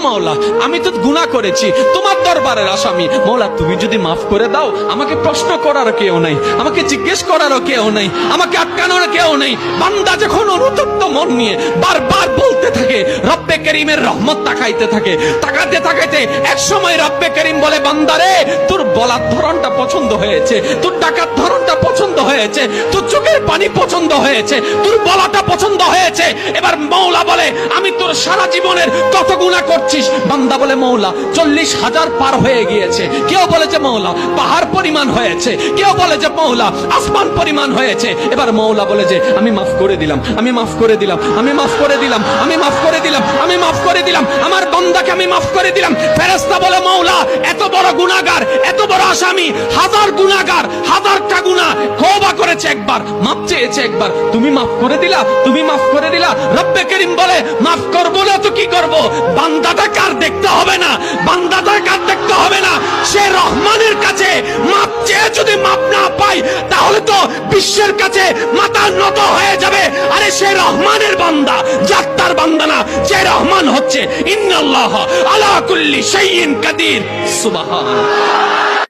মাওলা, আমি তো গুনাহ করেছি, তোমার দরবারের আসামি। মাওলা তুমি যদি মাফ করে দাও, আমাকে প্রশ্ন করার কেউ নাই, আমাকে জিজ্ঞেস করারও কেউ নাই, আমাকে আটকানোর কেউ নেই। বান্দা যখন অনুতপ্ত মন নিয়ে বারবার বলতে থাকে, রব্বে করিমের রহমত তাকাইতে থাকে, তাকাতে তাকাইতে এক সময় রব্বে করিম বলে, বান্দারে তোর বলার ধরনটা পছন্দ হয়েছে, তোর ডাকার ধরনটা পছন্দ হয়েছে, তোর চোখের পানি পছন্দ হয়েছে, তোর বলাটা পছন্দ হয়েছে। এবার মওলা বলে, আমি তোর সারা জীবনের কত গুনাহ করছিস? বান্দা বলে, মওলা 40,000 পার হয়ে গিয়েছে। কেউ বলে যে মওলা পাহাড় পরিমাণ হয়েছে, কেউ বলে যে মওলা আসমান পরিমাণ হয়েছে। এবার মওলা বলে যে আমি মাফ করে দিলাম, আমি মাফ করে দিলাম, আমি মাফ করে দিলাম, আমি মাফ করে দিলাম, আমি মাফ করে দিলাম, আমার বান্দাকে আমি মাফ করে দিলাম। ফেরেশতা বলে, মওলা এত বড় গুনাহগার, এত বড় আসামি, হাজার গুনাহগার, হাজারটা গুনাহ তওবা করেছে একবার, মাফ চেয়েছে একবার, তুমি মাফ করে দিলা, তুমি মাফ করে দিলা। রব্বে করিম বলে, মাফ করবো না তো কি করব? বান্দাটা কার দেখতে হবে না, বান্দাটা কার দেখতে হবে না, সে রহমানের কাছে মাফ চেয়ে যদি মাফ না পাই, তাহলে তো বিশ্বের কাছে মাথা নত হয়ে যাবে। আরে সে রহমানের বান্দা, জাত্তার বান্দা না, যে রহমান হচ্ছে ইন্নাল্লাহ আলা কুল্লি শাইইন কাদির। সুবহান।